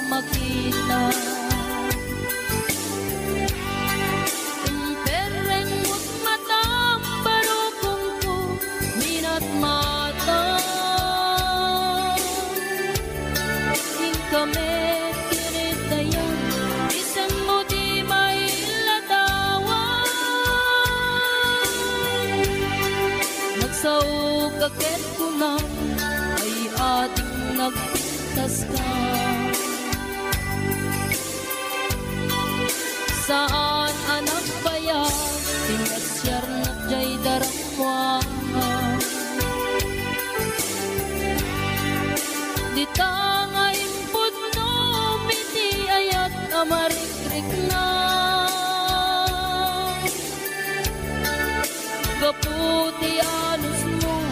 makita. Pereng mo't matam barukong ko minat mata. Ing kami kinitayan isang mo di may latawan. Nagsaukakit ko na ay ating nagpintas ka. Saan anak bayan tinasyar na jay daramwang. Di tanga impod no miti ayat amarikrik na. Kaputi anus mo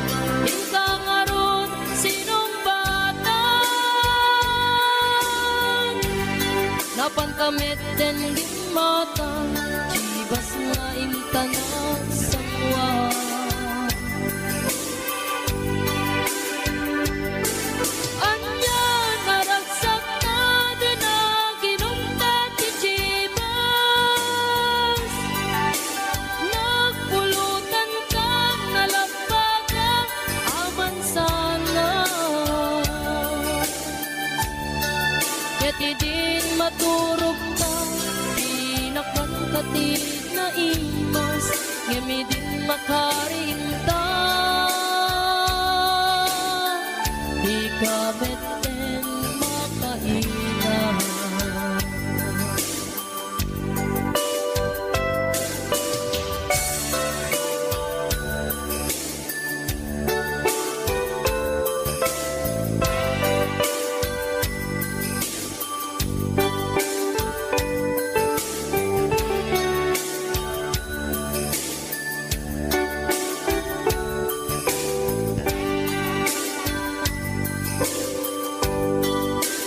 ika nga ron sinong bata. Napantamit din di mata chibas nga imtanan samwa. Anya naragsak na din na ginungkat ti chibas. Nagpulutan ka nalabagan aman sana. Yati din maturog ka pinakangkatid na imas ngemi din makarinta. Di ka beten makaina.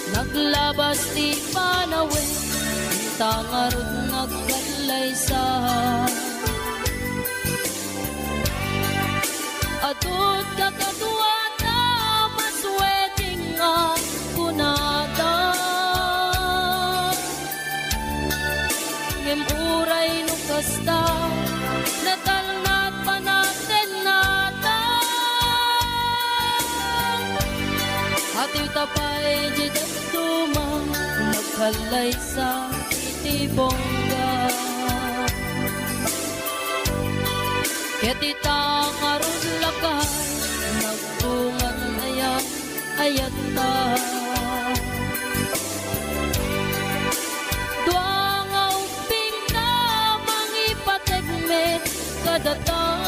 Naglabas ti panawe tangarod nagkalaysa. Atut kakatuwata masweting ang kunata. Ngem uray no kasta natalnat panaten nata. Atiw tapay jidat tumang nagkalay sa itibongga. Ketita karun lakay nagpungan ayat ayata. Duang auping na mangipategme kadatang.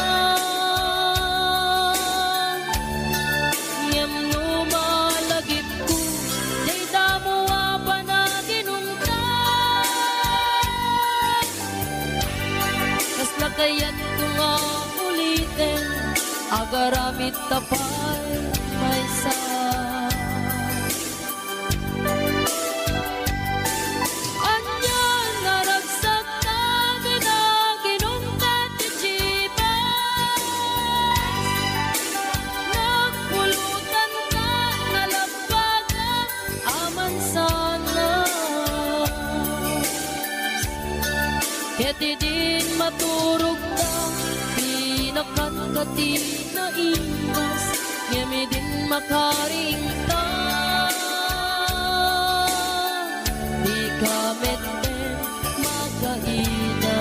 Ngem lumalagip ko jay damuwa pa na ginungtan. Kas lakayat ko nga ulitin agaramit tapay may sa. Anya naragsak na din na ginungkat ti chibas. Nagpulutan ka nalabagan aman sana. Keti din maturog ka pinakangkatid na imas ngemi din makaringta. Di ka meten makaina.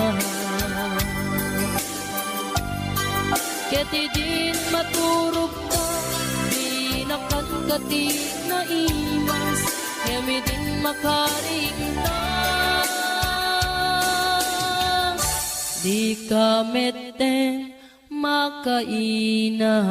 Keti din maturog ka pinakangkatid na imas ngemi din makaringta. Di ka meten makaina.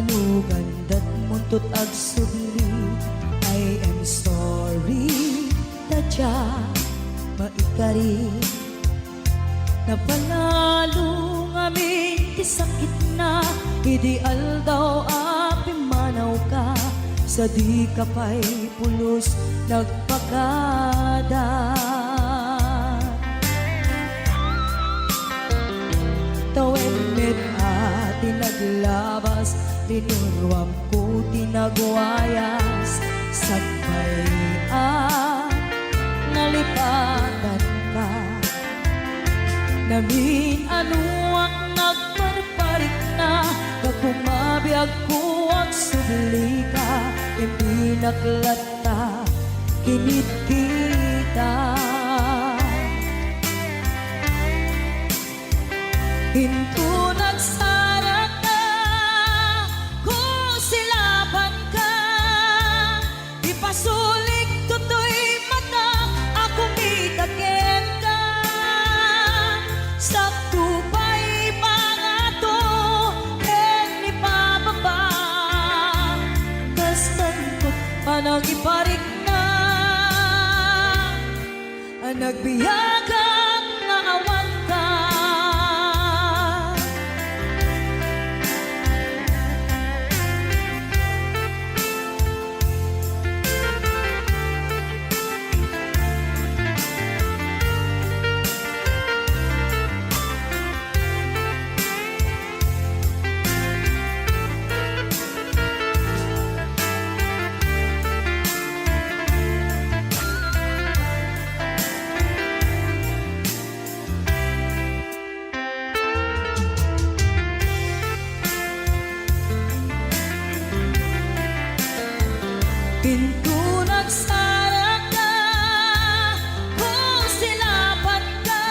Manugandat muntot ag subli, I am sorry, tadya maikari. Napanalo ngamin ti sakit na, ideal daw api manaw ka, sa di ka pa'y pulos nagpakada. Tawenit at tinaglabas, tinurwam ko tinagwayas, sagbay nalipatan ka. Namin ano ang nagparparik na, pagpumabiyag ko ang subli ka, hindi naklata, kinit kita. Hinto nagsarat na, kung silaban ka, ipasulik tutoy mata, ako mitakin ka. Sakto pa'y pangato, ken ipababa, kastantot panang iparik na, nagbiyagang naawan ka. Pinto nagsarat ka, kung silaban ka,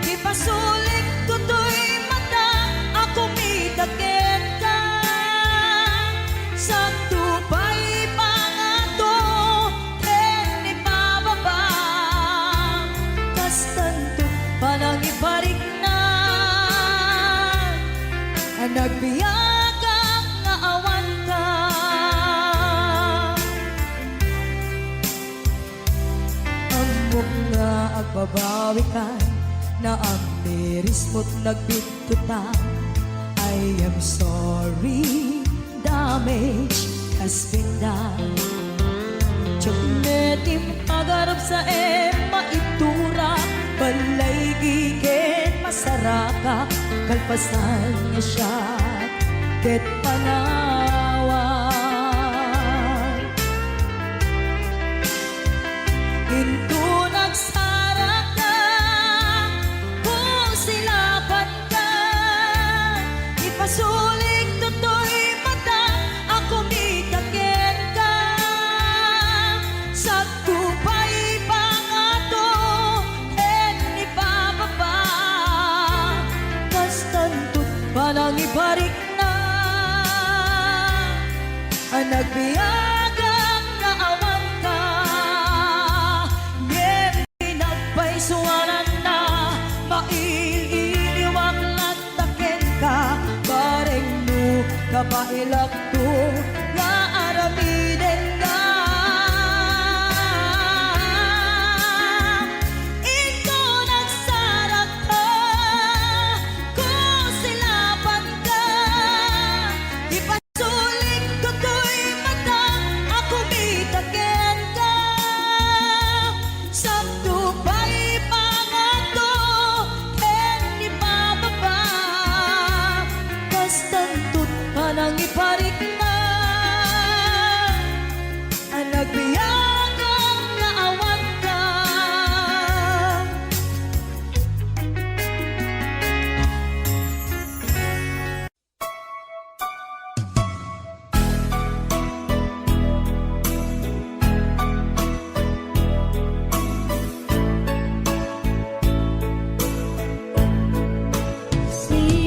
ipasulik tutoy mata, ako mitakin ka. Sakto pa'y pangato, ken ipababa, kastanto panang iparik na, nagbiyagang naawan ka. Nga agbabawi ka, na ang miris mo't nagbitutan. I am sorry, damage has been done. Tiyagnetim agarap sa maitura, balay gigen masaraka, kalpasan niya siya, ket panawan. Hinto nagsarat ka, kung silaban ka, ipasulik tutoy mata, ako mitakin ka. Sakto pa'y pangato, ken ipababa, kastantot panang ibarik na, nagbiyagang naawan ka. Suwanan na, maililiwag latakin ka, bareng no, kapailak to, nga aramiden ka. Ito nagsarat ka, kung silaban ka, ipasulik tutoy mata, ako mitakin ka. Sakto pa'y pangato, ken ipababa, kastantot panang iparik na, nagbiyagang naawan ka. Siksikan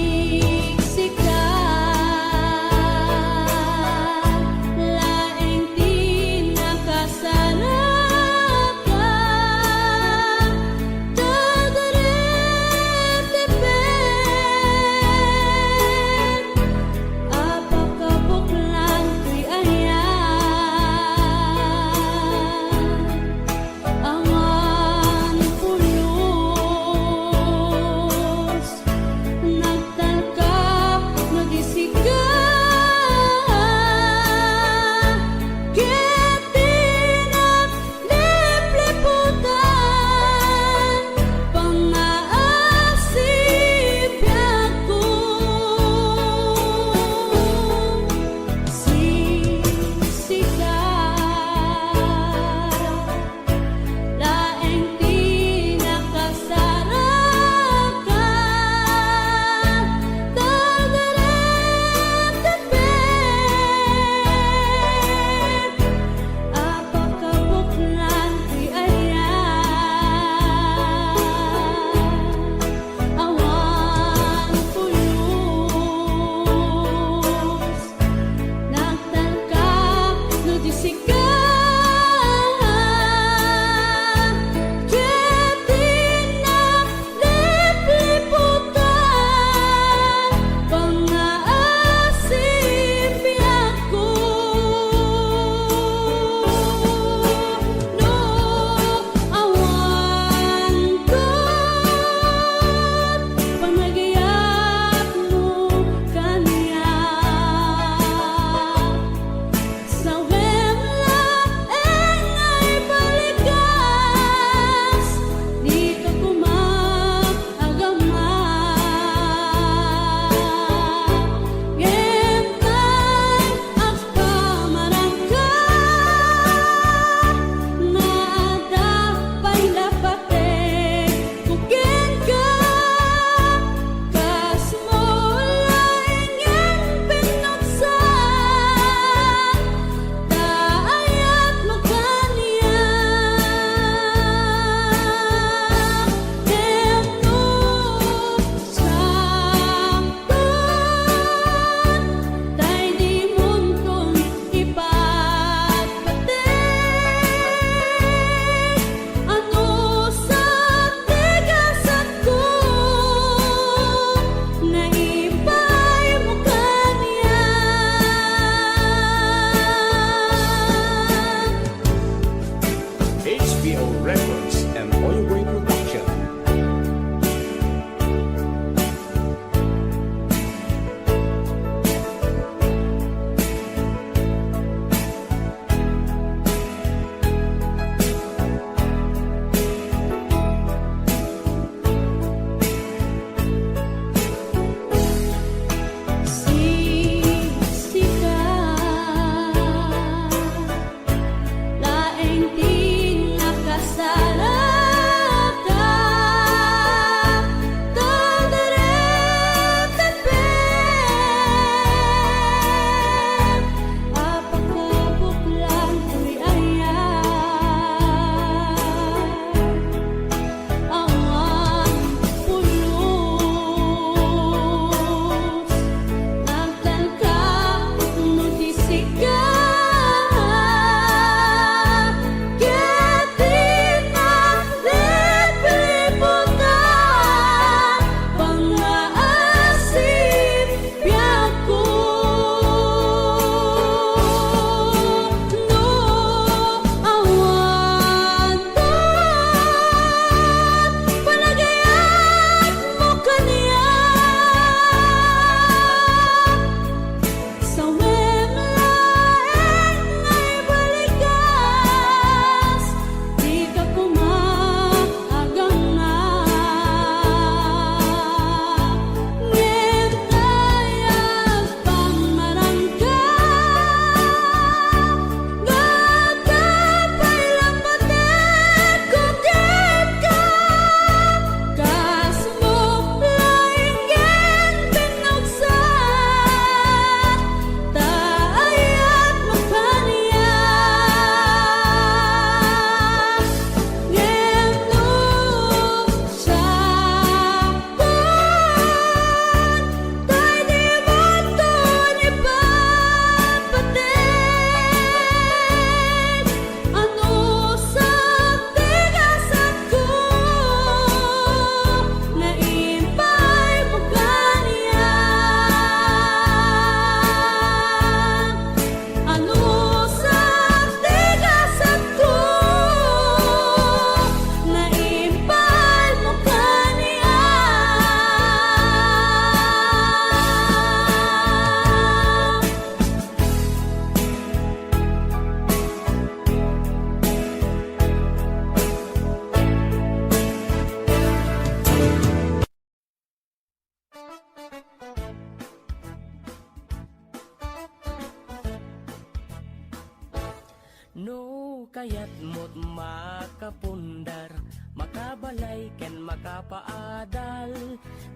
No kayat mo't makapundar, makabalay ken makapaadal.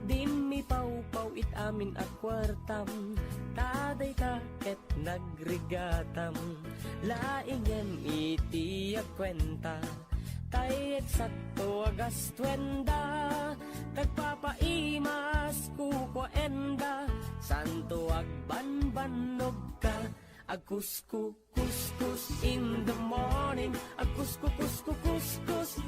Din mi pawpaw it amin at kwartam, taday ka ket nagrigatam. Laingem iti agkwenta, tay eksakto agas twenda. Tagpapaimas kuko enda, santo agbanbanog ka. Agkuskus in the morning, agkuskus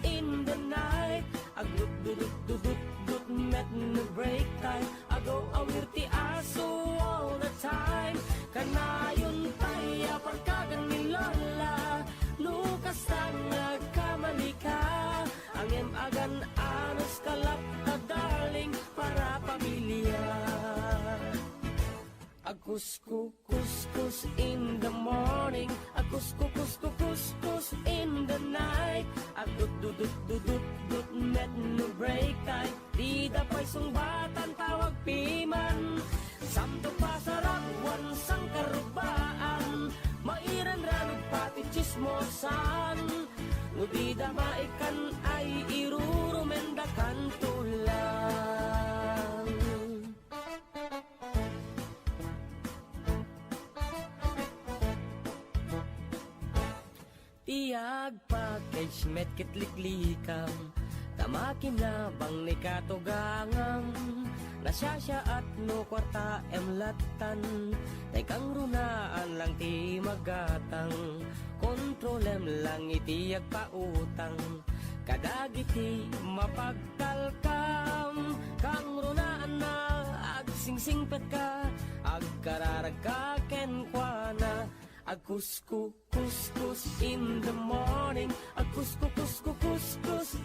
in the night. Agdudududududud met no break time, agaw awir ti aso all the time. Kanayon tayo pagkagan ni Lola, lukas ang nagkamali ka. Ang agan anos kalap na darling para pamilya. Agkuskus in the morning, agkuskus in the night. Agdudududududud met no break time, di dapay sungbatan tawag piman. Samto pasarap wansang karubaan, mairan ranod pati chismosan. Nubida maikan ay irurumendakan tulang. Tiyag package met kitliklikam, tamakin na bang ni katugangam. Nasyasya at no kwarta emlatan, tay kang runaan lang ti magatang. Kontrolem lang itiyag pautang, kadagiti mapagtalkam. Kang runaan na agsingsingpet ka, agkararag ka kenkwana. Agkuskus in the morning, agkuskus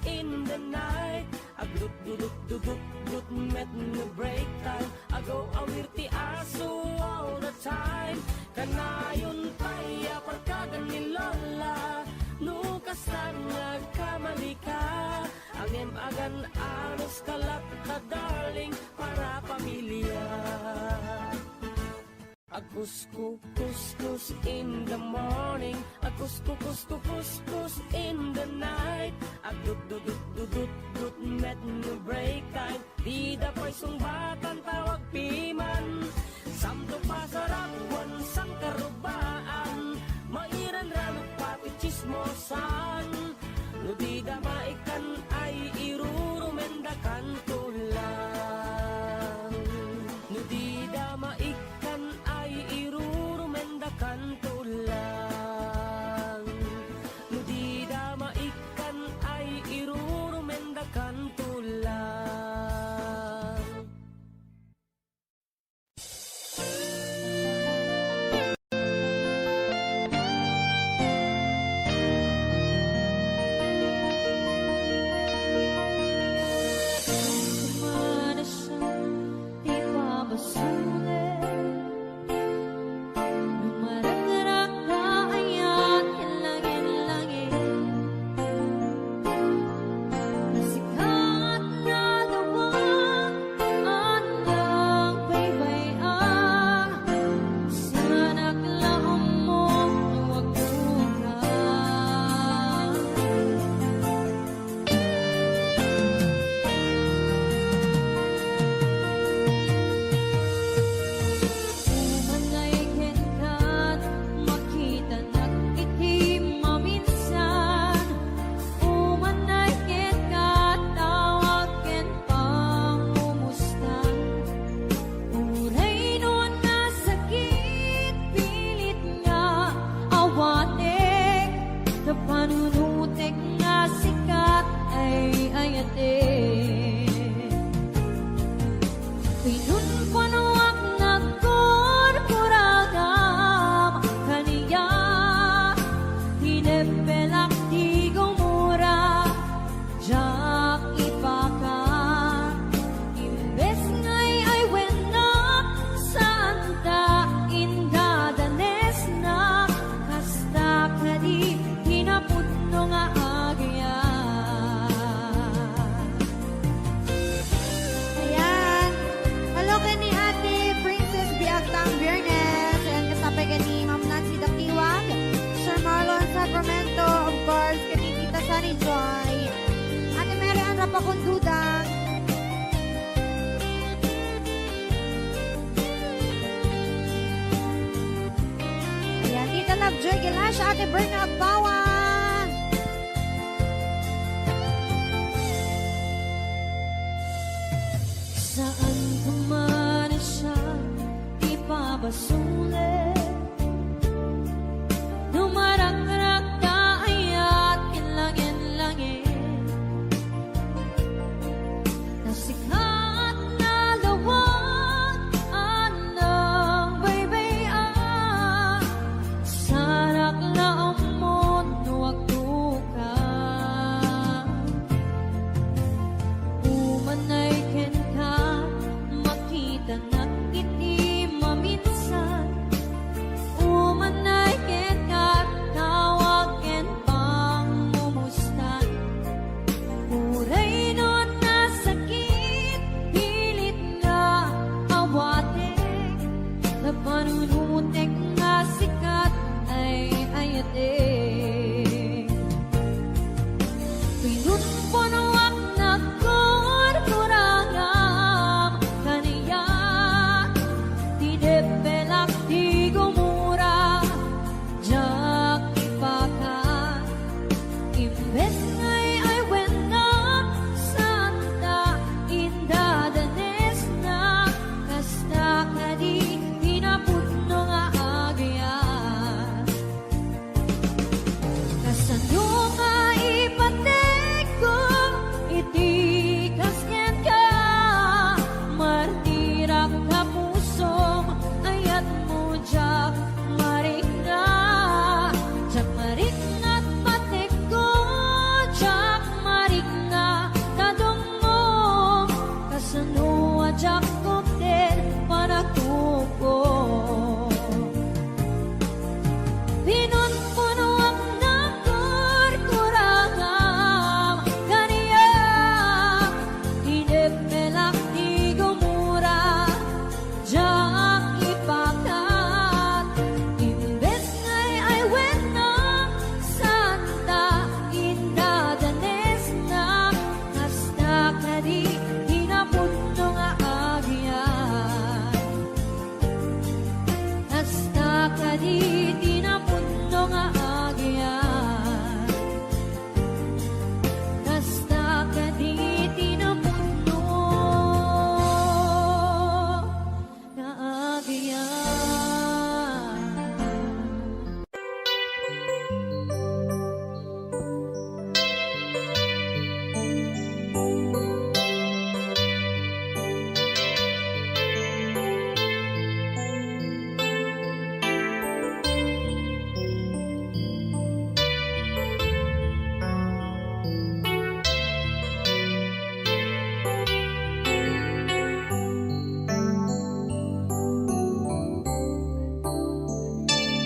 in the night. Agdudududududud met no break time, agaw awir ti aso all the time. Kanayon tayo pagkagan ni Lola, lukas ang nagkamali ka. Ang agan anos kalap na darling para pamilya. Agkuskus in the morning, agkuskus in the night. Agdudududududud met no break time, di dapay sungbatan tawag piman. Samto pasarap wansang karubaan, mairan ranot pati chismosan. No di damaikan ay irurumendakan tulang. No di damaikan ay irurumendakan tulang. No di damaikan ay irurumendakan tulang. Love Joy Gilasha, Ate Berna Agbawan. Saan kumana siya ipabasulit? Dumaragrak kaayat kinlangin-langin, nasikat na lawak anang baybayan, sarak na ang mundo agtukan. Umanay ken ka makita na iti maminsan, umanay ken ka tawag ken pangmumustan. Uray nun na sakit pilit nga awatek, na panunutek nga sikat ay ayatek. Pinunpunuak na kurkurangam kaniya, di depelak di gumura, jak ipakan. Imbes ngay ay wena santa inda danes na, kasta kadi pinaputno nga agyan. Kasano nga ipatek ko iti kasyan ka, martirak ka pusong ayat mo jak maringa. Jak maringat patek ko, jak maringa tadong mo, kasano jak koktel panakuko. Pinunpunuak na kurkurangam kaniya, hinepelak di gumura, jak ipakat. Imbes ngay ay wena santa inda danes na, kasta kadi hinapunno nga agyan. Kasta kadi hinapunno nga agyan. Kasta kadi hinapunno nga agyan.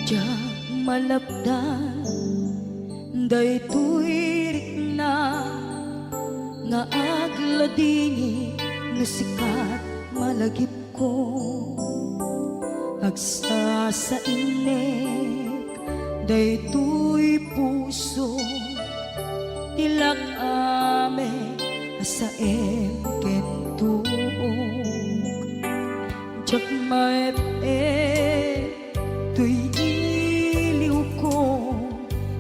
Diya malapdan, daytoy rikna, nga agladini nga sikat malagip ko. Agsa sa inek, daytoy puso, tilak ame asaem kentuog. Jak maep tuy iliw ko,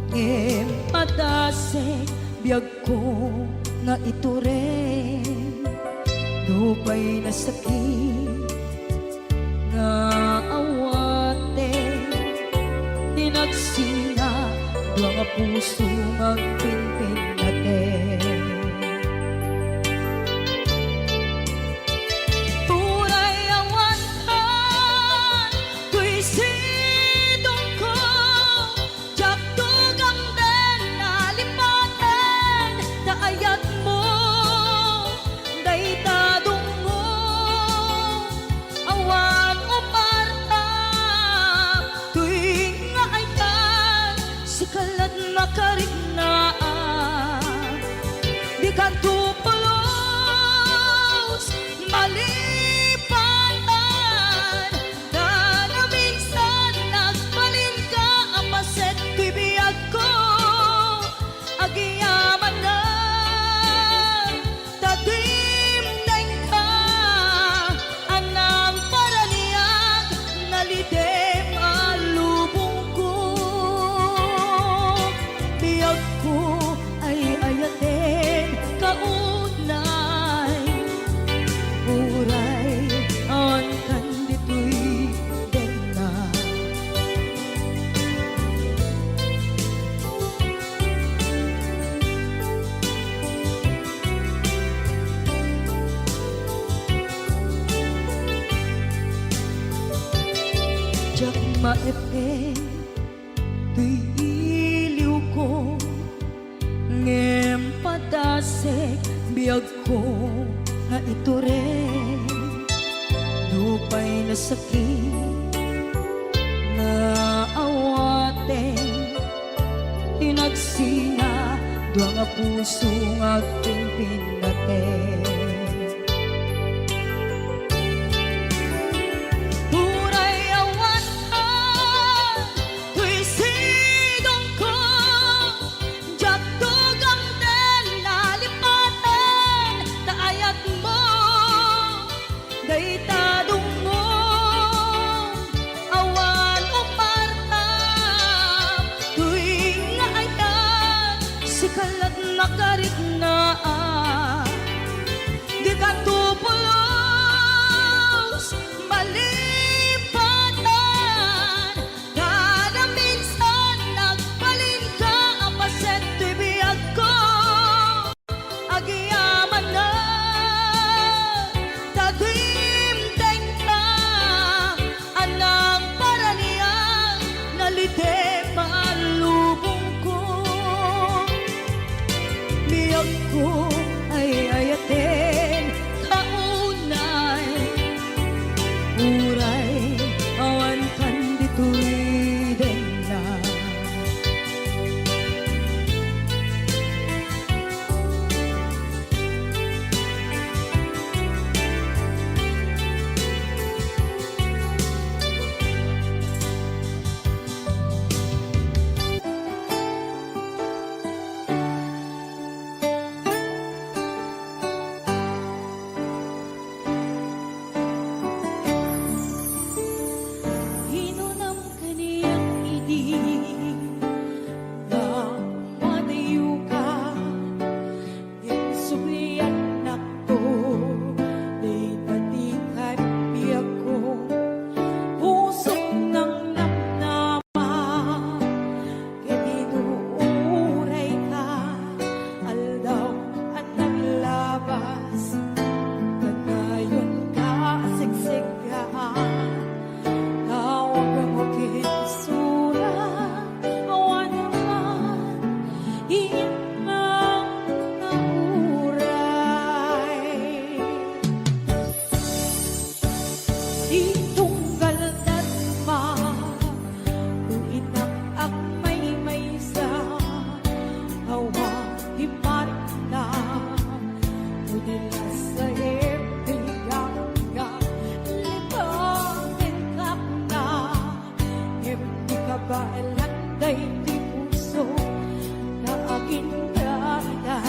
ngem padasek biyag ko nga ito rin. Dupay na sakit nga awate, tinagsinga dua nga puso magpinpin natin. Turay awantan, tuy sidong ko, jak tugang den nalipaten, naayat mo, daytadong mo, awan umarta, tuy nga ay kan, sikalat makarigna epe tuy iliw ko ngem padasek biyag ko nga ito rin dupay na sakit na awaten tinagsina duwa nga puso nga aking pinaten. Huray awatan, tuy sigong ko, diyak tugang den nalipatan, taayat mo, daytadong mo, awan umartam, tuy nga ayan, sikalat nakarit na di ka tupulos malipatan kada minsan nagbalin ka ang paset tibiyag ko agyaman na tagimteng ka anang paranian nalite maalubong ko biyag ko ay ayaten kaunay uray awan kan dito'y den na hinunam kaniyang idi na madayo ka insublian nako di patikan biyag ko pusok ng namnama ketinuuray ka aldaw at naglabas kanayon ka siksigaan tawag mo kinsura awan naman himang nauray di tunggal tatma kung inak ak may sa hawa himarik na Udila sa ibigang ka lipatin kap na hindi ka ba elanday di puso na aking dada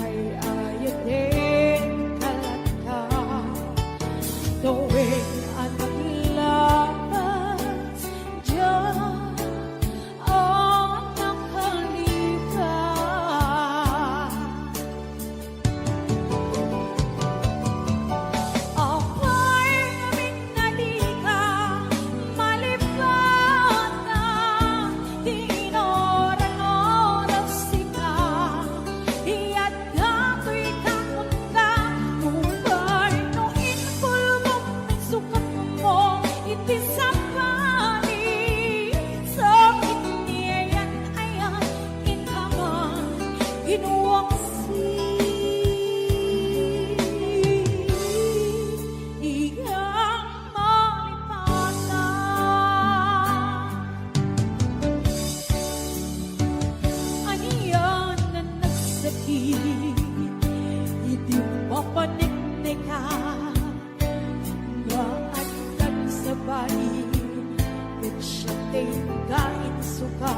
ay ayatin kalata tuwing ang naglabas dyan ang nakalipas apay aming nalika malipatan di inoran oras sika iyad dato'y kakunda mubay no inpulmong sukat mo itisapani sa iniyan ayan inhaman inuwaksi igang malipatan aniyan na nagsakit hindi mapaniknik ka nga at nagsabay at siya kain suka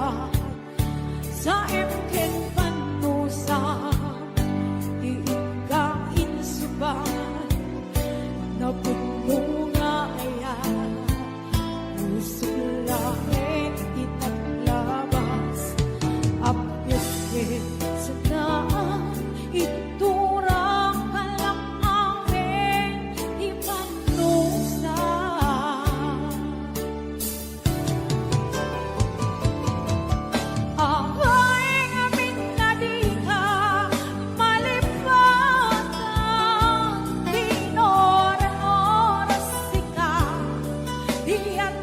sa emken panusa iikain suban na bunga ayan puso langit itaglabas apyat sa daan iturang kalak amin ipanusa apay amin na di ka malipatan di inoran oras sika di at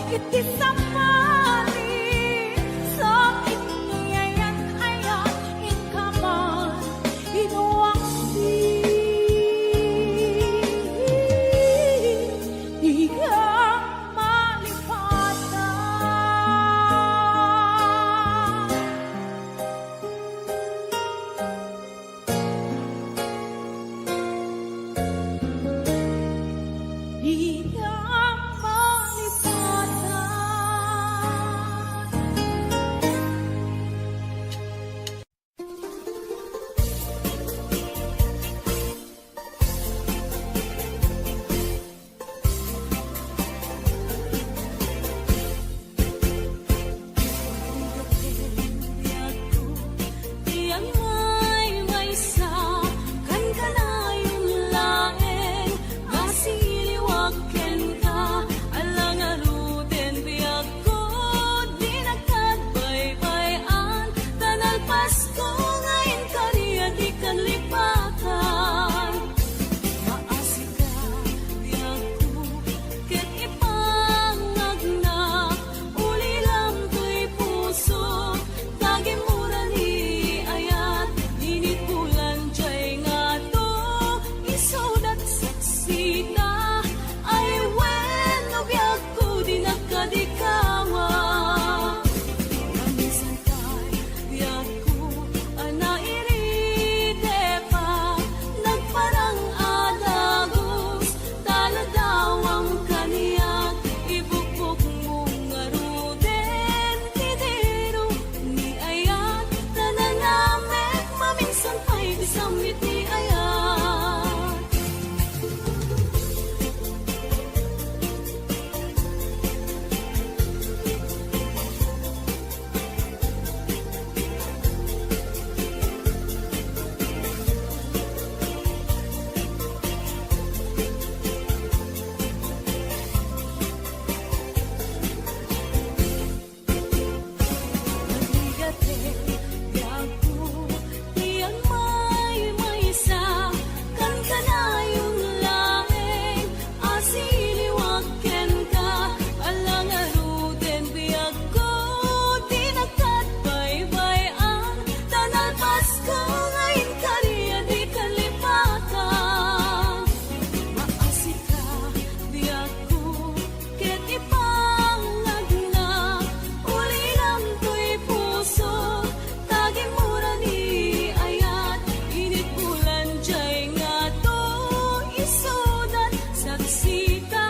iti samani sakit niyayan ayan inkaman inuwang di ka malipatan. Di ka malipatan. Tiyan may sa kan kanayong laeng gasiliwag ken ka alang aruten biag ko di nagkadbay-bayan tanal Pasko ngayon kariya di kan lipatan maasik ka biag ko ket ipangag na uli lang to'y puso tagimura ni ayat init bulan jay nga to isudat saksita ay wen no biag ko di nagkadikawa kamisan kay biag ko ana iride pa nagparang adagos taladawang kaniyak ibukbok mong ngaruden tidero ni ayat tananamek maminsan pa'y disamit ni ayat. Nagligate biag ko tiyan may sa kan kanayong laeng asiliwag ken ka alang aruden biag ko di nagkadbay-bayan tanal Pasko ngayon kariya di kalipatan maasik ka biag ko ket ipangag na uli lang to'y puso tagimura ni ayat init bulan jay nga to isudat saksita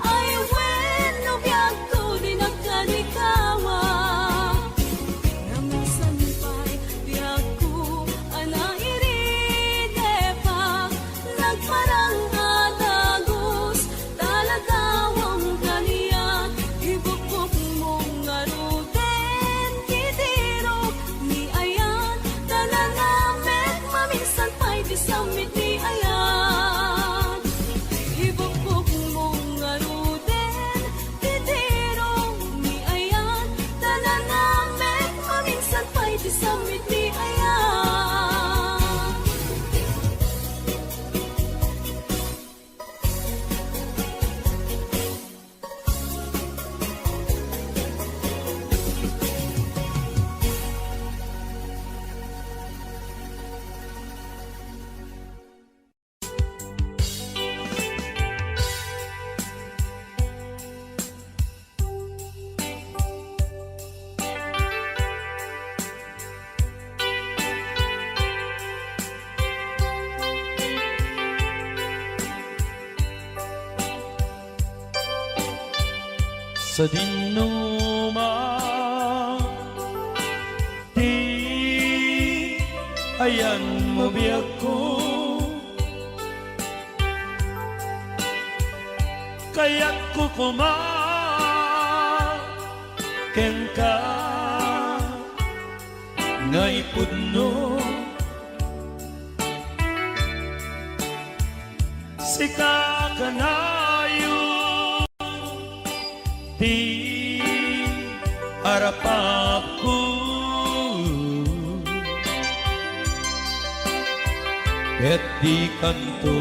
ay wen no biag ko di nagkadikawa namisan pa'y biag ko ana iride pa nagparang adagos taladawang kaniyak ibukbok mong ngaruten tidiro ni ayan tananamek maminsan pa'y disamit ni ayan ibukbok mong ngaruten tidiro ni ayan tananamek maminsan pa'y disamit ni ayan. Sa dinuma di ayan mo biag ko kaya't ko ken ka nga ipudno sika kanayo di harapap ko et di kanto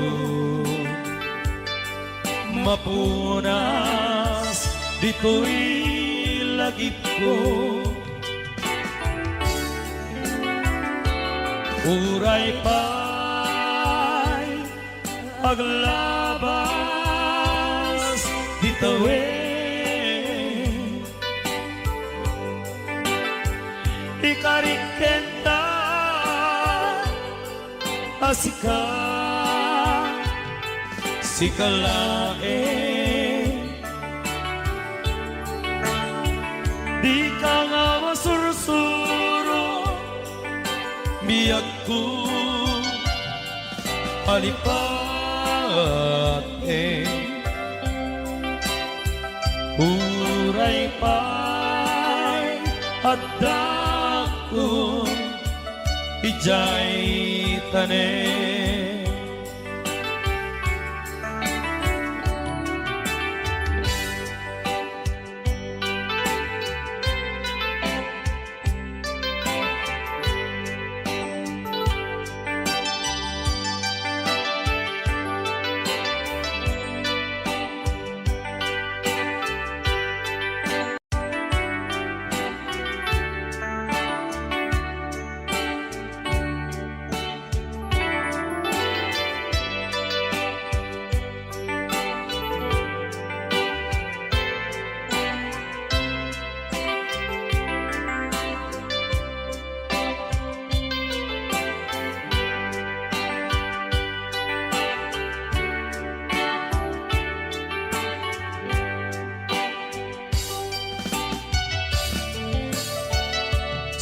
mapunas dito'y lagip ko. Uray pa'y paglabas ditawin, ikarikenta asika sikalain, di ka nga masursuro biyak ko alipat uray pa'y adak ko ijay tanen.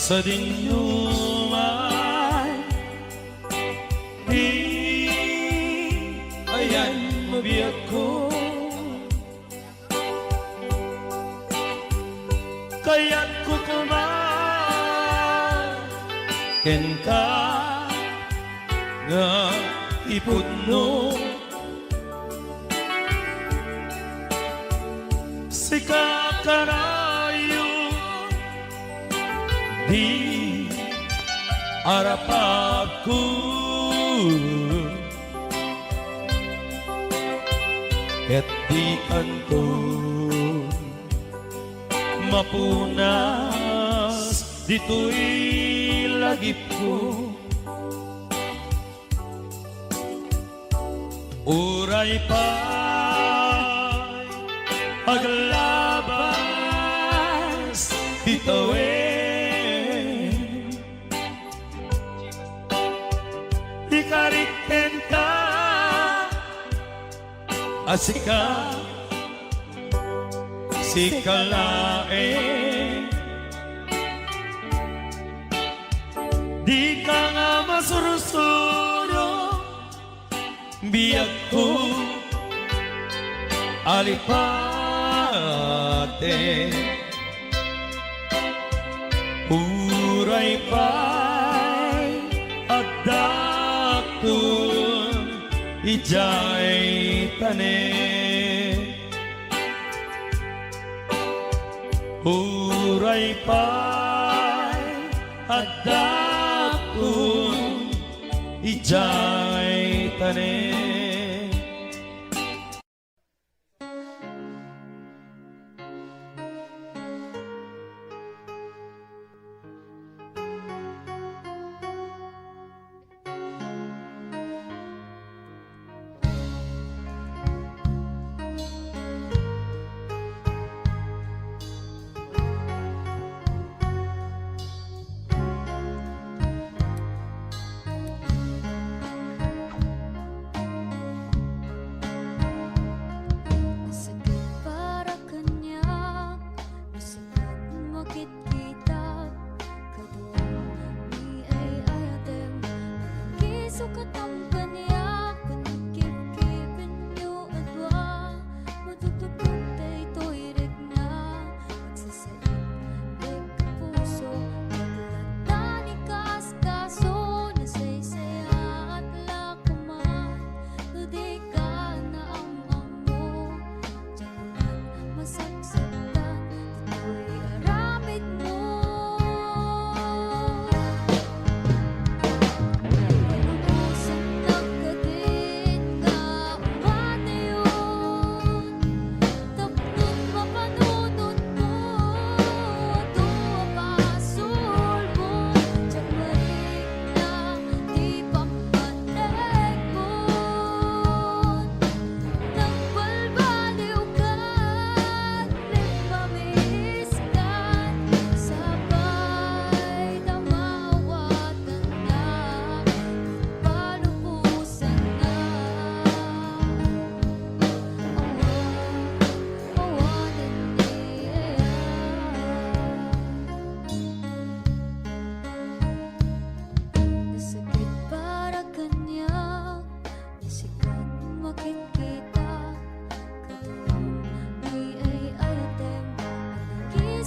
Sa dinuman ayan mabiyak ko, kaya't ko kumaken ka nga ipudno si kakarayo di arapako, ket di kanto mapunas dito'y lagip ko. Uray pa'y paglabas ditawin, ikariken ka asika sikalain, di ka nga masurusuro biyak ko alipate. Uray pa'y agdakon ijay tanen. Uray pa'y agdakon ijay tanen.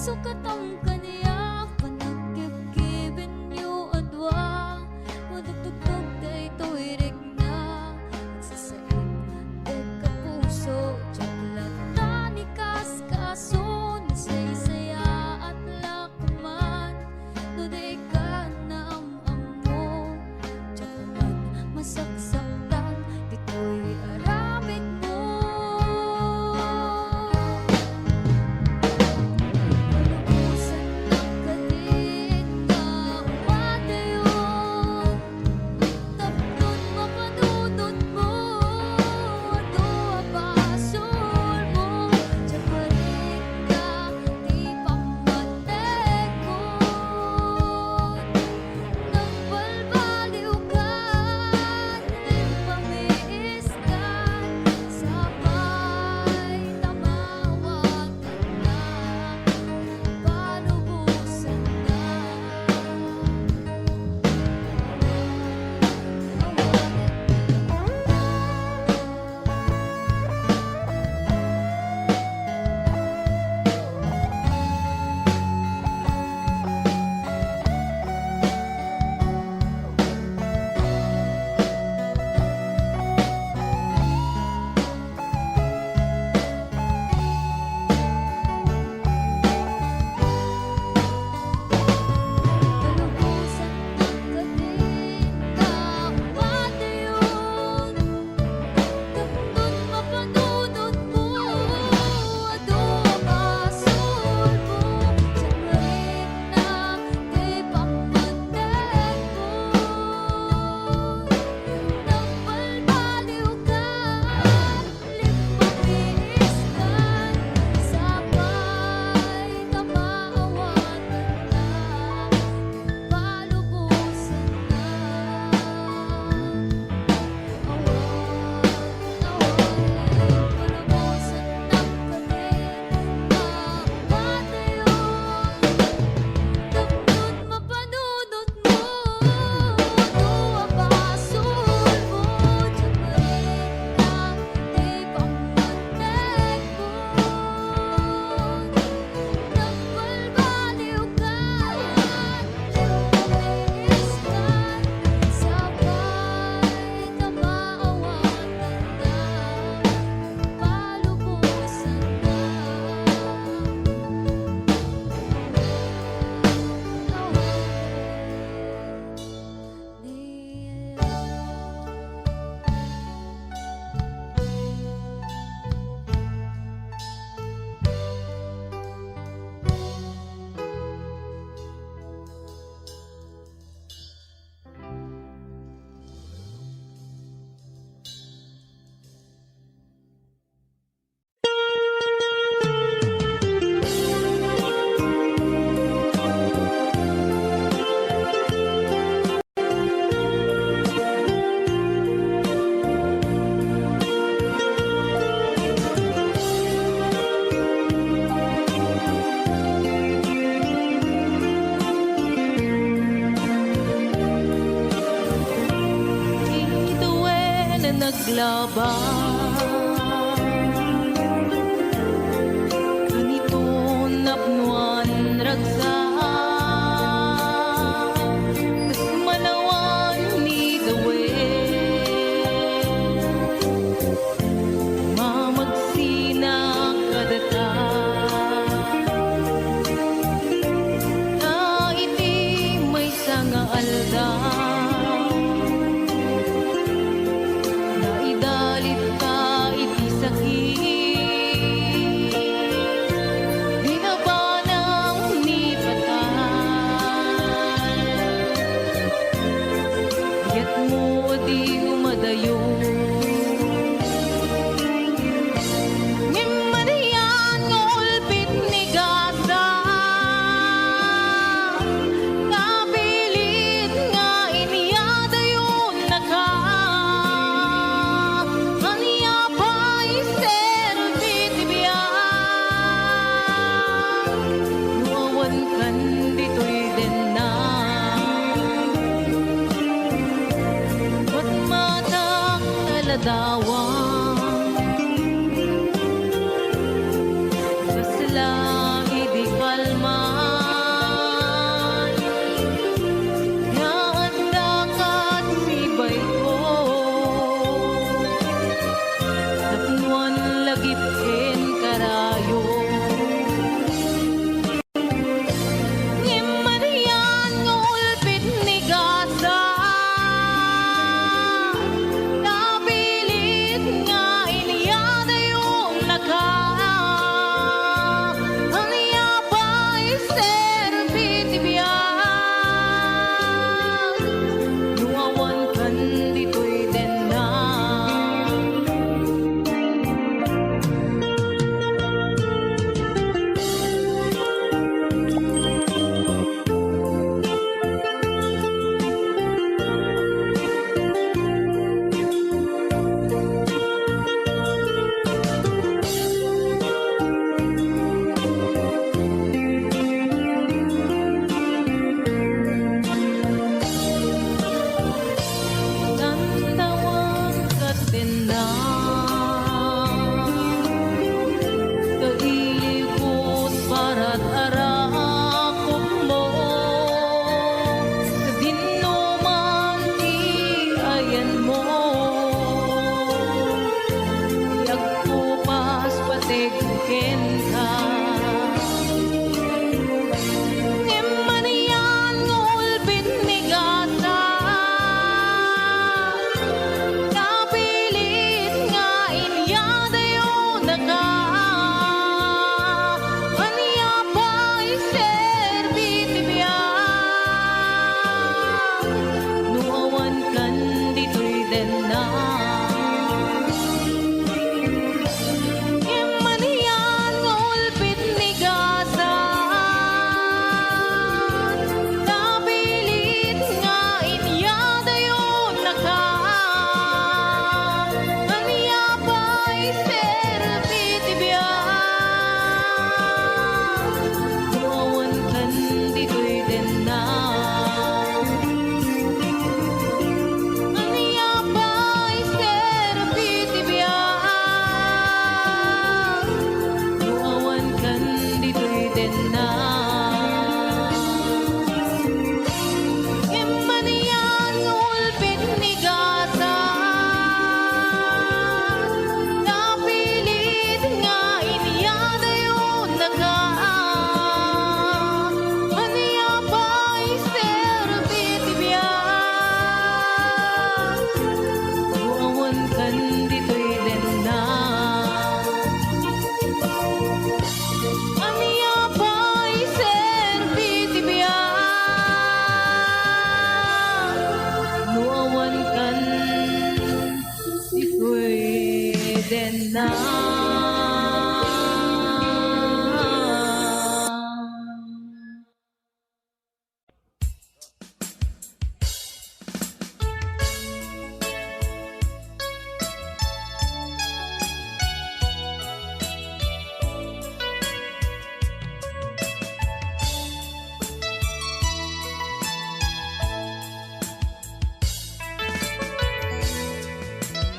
sukat ang kaniya panagkibkibin yu adwa madugtugtog day tuwirig na nagsasaing de kapuso tsaklata ni kaskaso nasaysaya at lakman duday ka na am-amo tsakuman masaksaktan dito'y aramid mo Lubusan ng kadig na umadayon Tapnon mapanunod mo Ado abasol mo Tsaparik ka di pamatekon Nang balbaliw ka Rin pamiis ka Sabay tamawagan na Palubusan na Palubusan ng kadig na umadayon Tapnon mapanunod mo Ado abasol mo Tsaparik na di pamatekon Nang balbaliw ka Limamiis ka Sabay tamawagan na Palubusan na Palubusan ng kadig na umadayon Tapnon mapanunod mo Ado abasol mo Tsaparik na di pamatekon Nang balbaliw ka Limamiis ka Sabay tamawagan na Palubusan Ituwe na naglaban Kanito napnuan ragsa Kas manawan ni gawe Mamagsina kadata Na iti may sanga alda Naidalit ka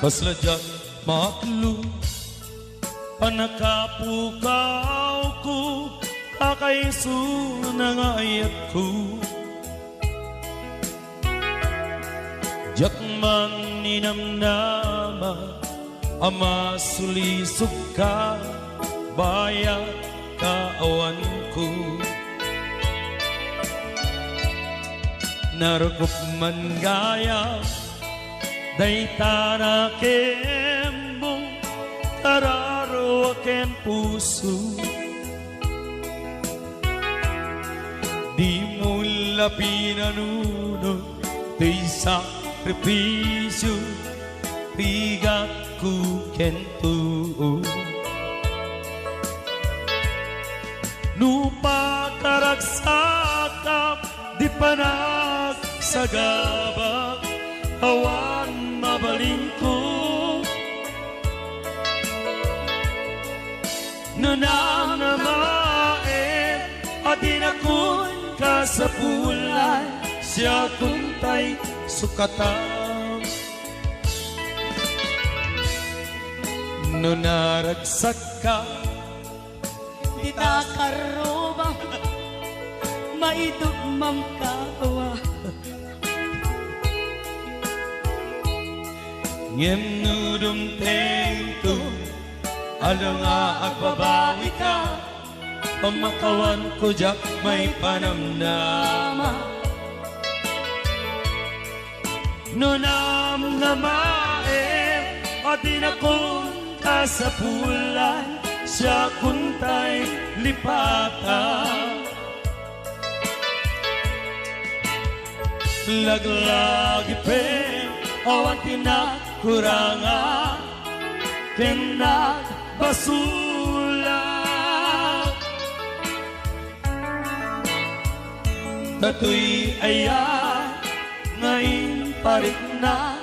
Pasladyat maklu Panakapukaw ko Kakaiso na nga ayat ko Diyak man ninamnama Ama sulisok ka Bayat kaawan ko Narukop man gaya Day tara kembong Tararo aken puso Di mo labi nanunod Di sakripisyo Pigat ko kento Nupa karagsakap Di panak sa gabak Awan mabaling ko Nananamae At inakun ka sa pulan Siya kuntay sukatan Nunaragsak ka Di ta karoba Maidugmam kawa Ngem nudum tengto Alang nga agbabawi ka Pamakawan ko jak may panamnama Nunam namae At inakun ka sa pulan Siya kuntay lipata Laglagi pe Awan tinakuranga Kenak basula Tatoy ayan Ngayon parik na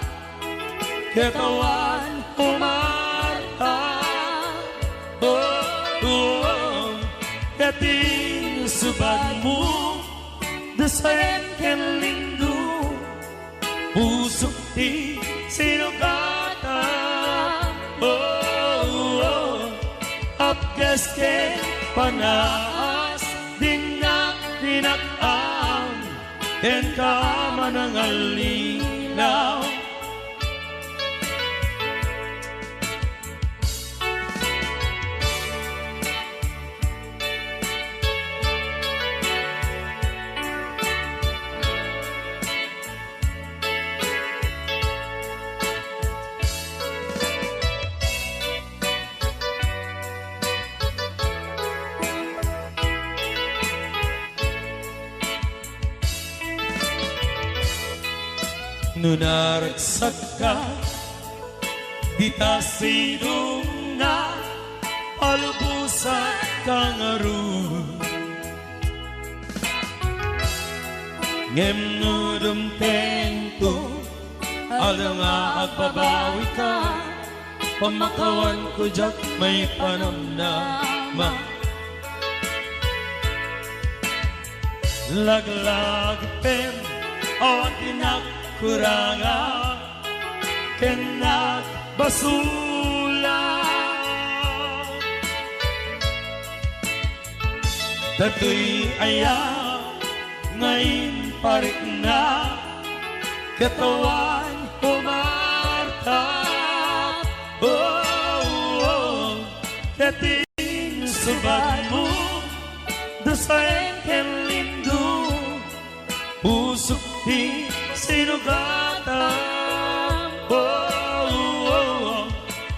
Katawan umarta Kating subad mo The same can lindo Pusok di sinugata Apgas ke panas Dinak dinakam Ken ka manangalinaw Nunaragsak ka Di ta sinong na Albusan kang aru Ngem nudum tento Alang nga agbabawi ka Pamakawan ko jak may panamnama Laglag pen O tinak kuranga kenak basula Tatoy aya ngayon parik na Katawan umarta Kating subad mo Dasayan ken lindo Pusok di sinugatan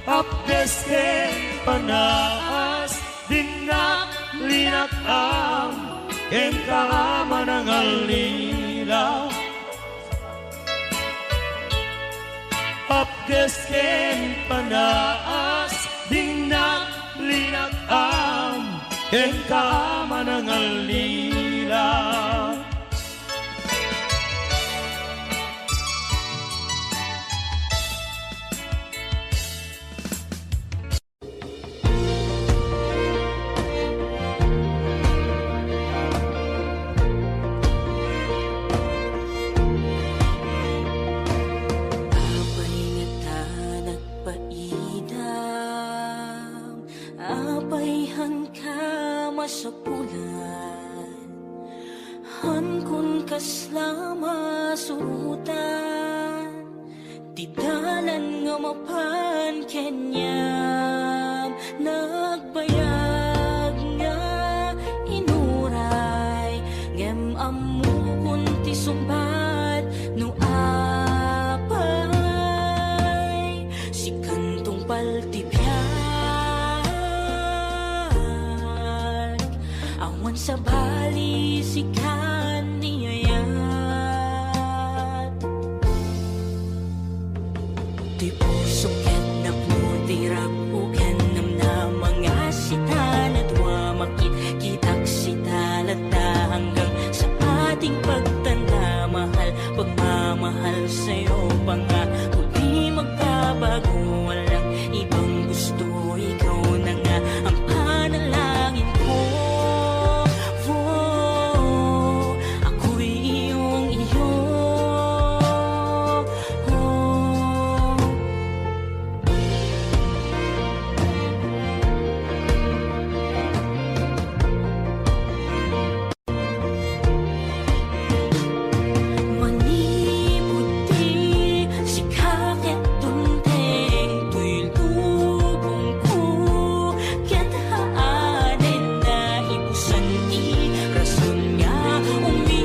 Apdes ken panas Dinak linakam Ken kaaman ang alilaw Apdes ken panas Dinak linakam Ken kaaman ang alilaw sa bulan, han kun kaslama suutan, tidalan nga mapan kenyam, nagbayag nga inuray, ngem amu kunti sumbat no apay, si kantong paltipyan, awan sa bali si kaniyayat, di puso ket nagmutirap uken nam na mga sita na dua makit kitak sita lata hanggang sa ating pagtanda, mahal pagmamahal sa'yo pa nga huli magbabago, walang ibang gusto, ikaw na nga ang panalangin ko. Ako'y iyong iyo. Manibuti si kakit tunteng tuy lubong ko ket haanen na ibusan ti rason nga umisem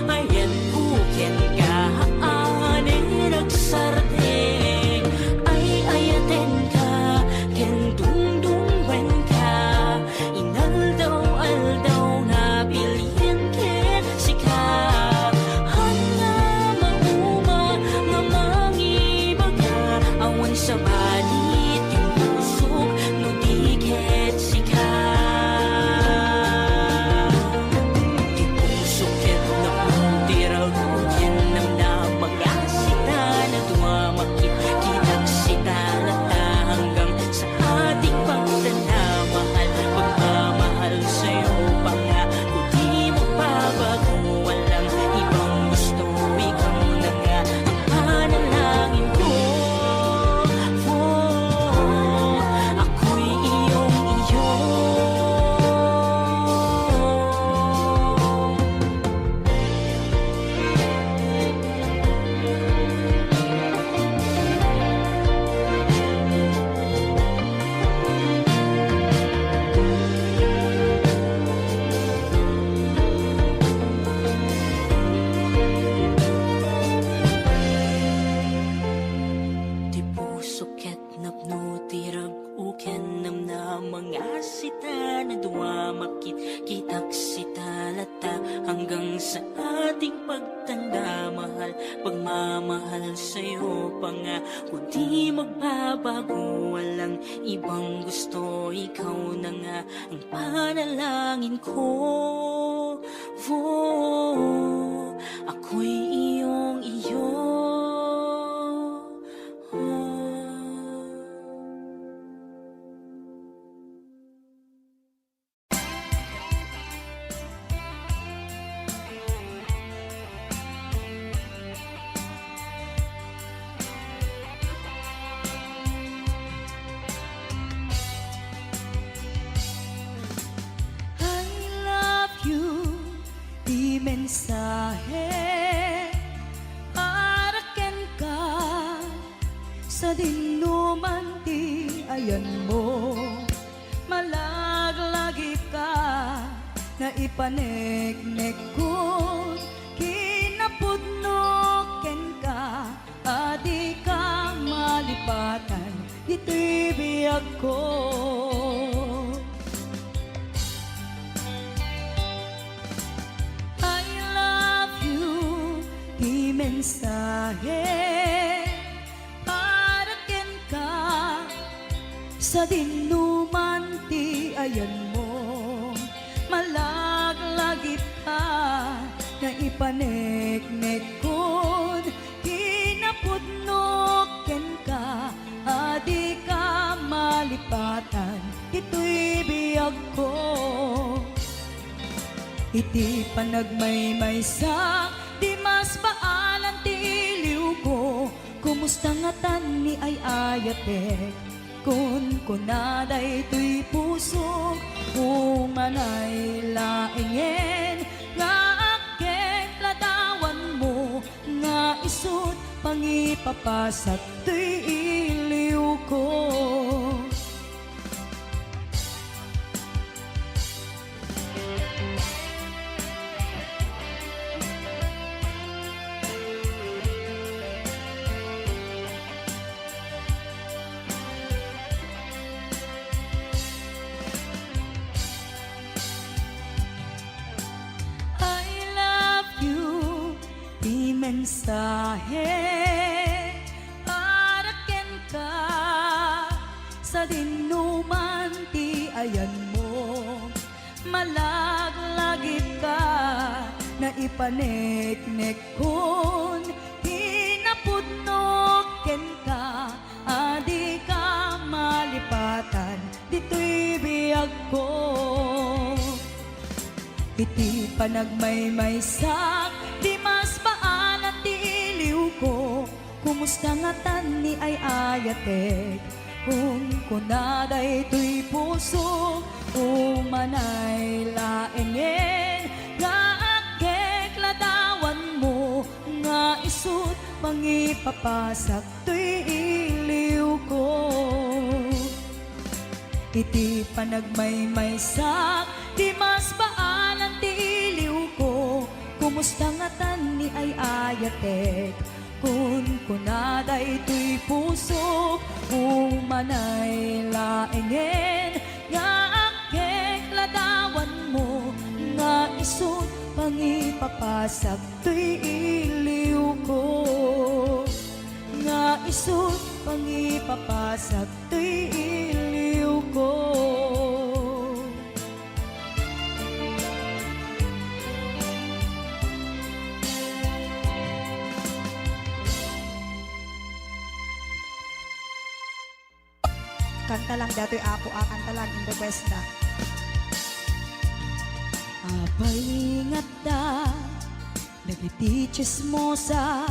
ayan buken ka haanen nagsardeng ay ayaten ka ken dungdungwen ka inaldaw-aldaw nga bilhin ken sika hanga mauma nga mangibaga awan sa balit yung pusok no di ket sika di pusok ket napuntirag ken nam na mga sita na dumamakit kitang sita lata hanggang sa ating pagtanda, mahal pagmamahal sa'yo pa nga hindi magbabago, walang ibang gusto, ikaw na nga ang panalangin ko. Ako'y iyong iyo. Di puso ket napnutirag uken nam na mga sita na dumamakit kitak sita lata hanggang sa ating pagtanda, mahal pagmamahal sa'yo pa nga kundi magbabago, walang ibang gusto, ikaw na nga ang panalangin ko. Ako'y iyong iyo. I love you, di mensahe para ken ka sa dinuman ti ayan mo, malaglagi ka na ipaneknek ko kinapudno ken ka adi ka malipatan ito'y biyag ko. I love you, di mensahe para ken ka sa dinuman ti ayan mo, malaglagit ka na ipaneknek kon kinapudno ken ka adi ka malipatan ito'y biyag ko. Iti panagmaymaysa di mas paalan ti liw ko, kumusta nga tan ni ay ayatek kun kunaday tuy puso umanay laingen nga akek ladawan mo nga isut pangipapasak tuy iliw ko. Mensahe para ken ka sa dinuman ti ayan mo malaglagip ka na ipaneknek kun hinapudnok ken ka adi ka malipatan dito'y biyag ko iti panagmaymaysak di mas paalat ti iliw ko kumusta nga tan ni ay ayatek kung kunaday tuy puso umanay laengen nga akek ladawan mo nga isut pangipapasak tuy iliw ko iti panagmaymaysak di mas paalan ti iliw ko kumusta nga tan ni ay ayatek kun kunaday tuy puso umanay laengen nga akek ladawan mo nga isut pangipapasak tuy iliw ko nga isut pangipapasak tuy iliw ko. Kanta lang dato'y apo, kanta lang in request na. Abay ingat da, nagiti chismosa,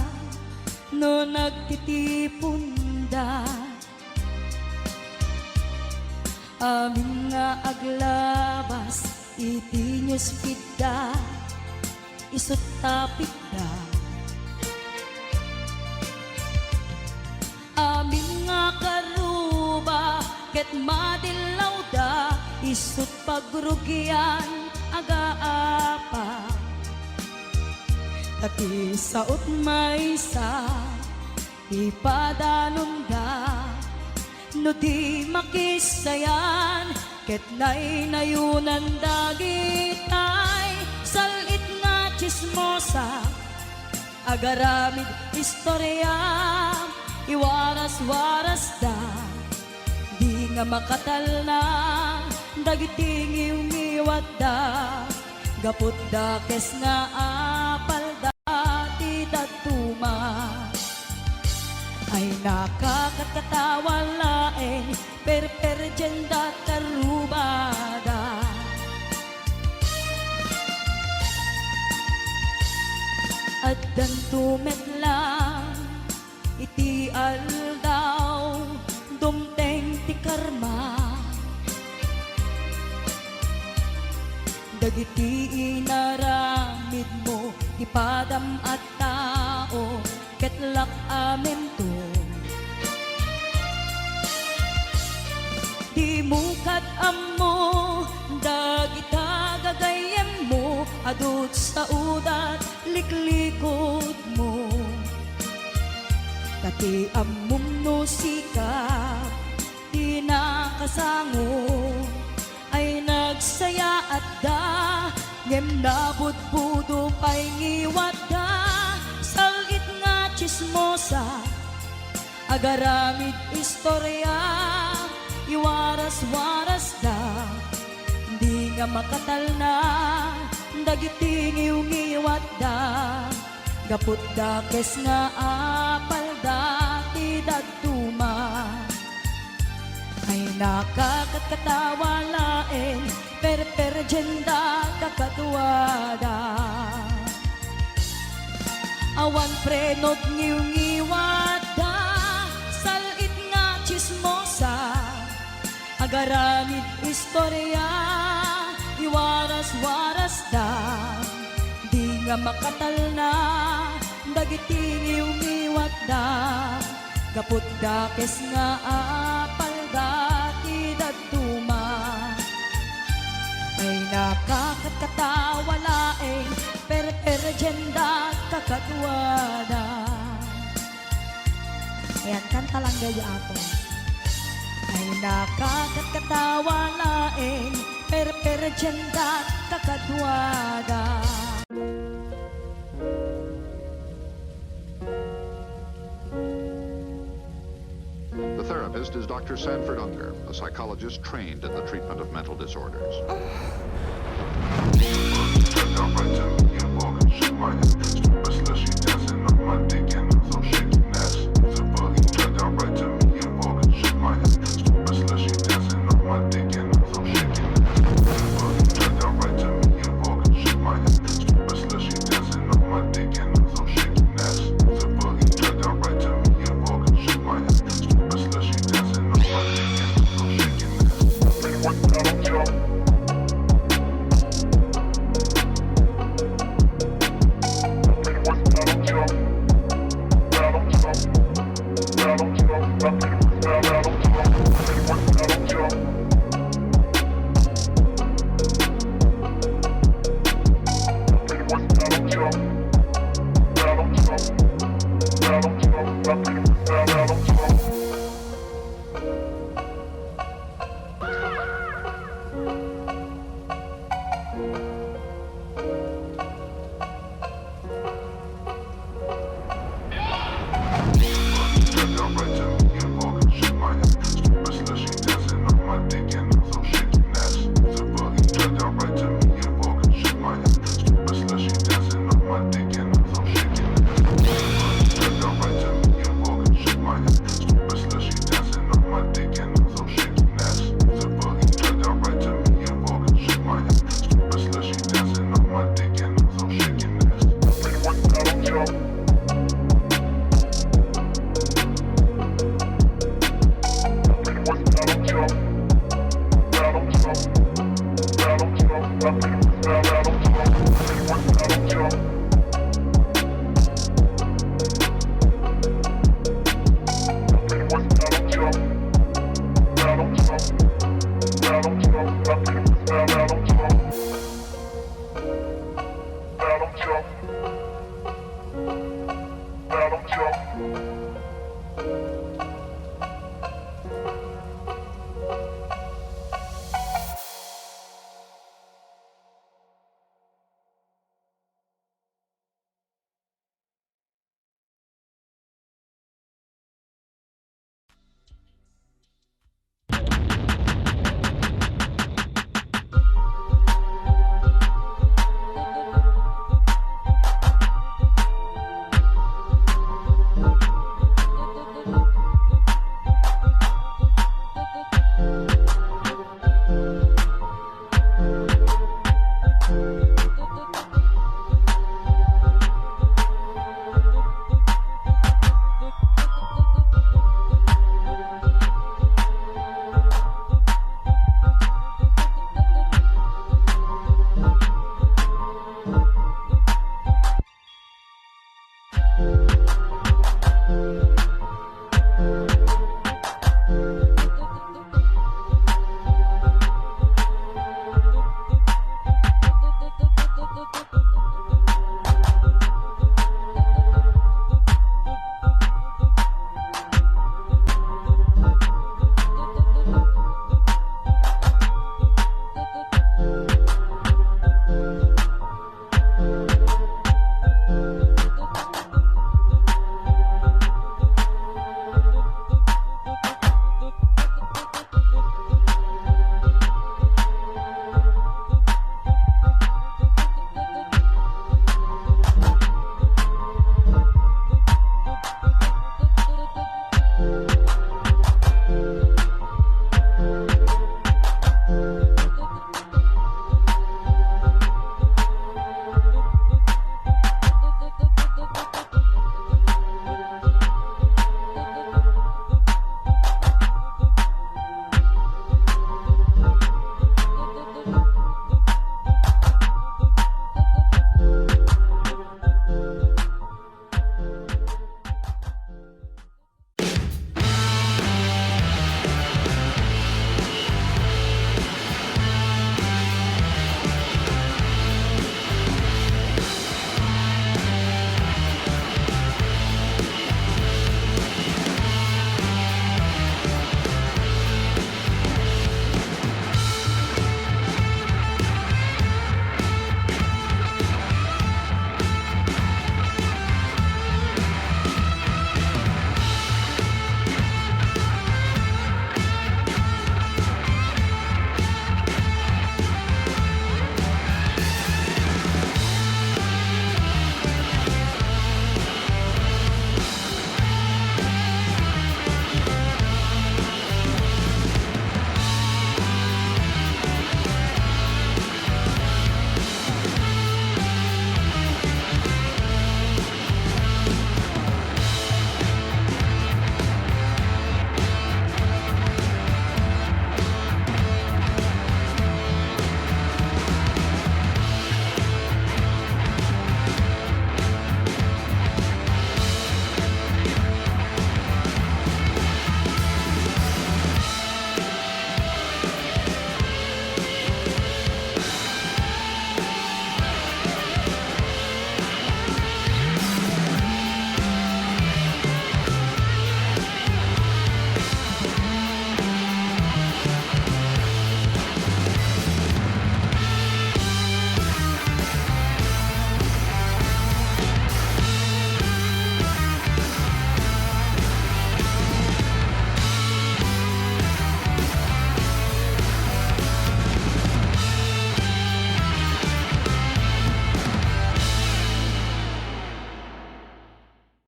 no nagtitipon da. Amin nga aglabas, iti newsfeed da, isut tapik da. Amin nga karuba, ket madilaw da, isut pagrugyan agaapa. Tati saot maysa, ipadanon da, no di makisayan, ket naynayunan dagitay, salit nga chismosa, agaramid istorya, iwaras-waras da, di nga makatal na, dagiting iumiwat da, gapot da kes nga apal da, di datuma. Ay nakakatawa laeng perperjenda karubada. At dantumet lang iti aldaw dumteng ti karma. Dagiti inaramid mo ipadam at tao ketlak amen to. Di mukat amo dagita gagayem mo adut sa udat liklikod mo. Tati amum no sikap di nakasango ay nagsaya at da ngem nabut pudo pay ngiwat da salit nga chismosa agaramid istorya iwaras-waras da di nga makatal na dagiting iungiwat da gaput da kes nga apal da ti dagtuma. Ay nakakatawa laeng perperjenda kakatuwada. Awan prenod ngiw-ngiwada salit nga chismosa Agaramid istorya, iwaras-waras da. Di nga makatal na, dagiti umiwat da. Kaput dakes nga apal dati daduma. Ay nakakatkatawa laeng, per-jenda kakatwada. Ayan, kanta lang gaya ako. Ay nakakatkatawa laeng, per-jenda kakatwada. The therapist is Dr. Sanford Unger, a psychologist trained in the treatment of mental disorders. Up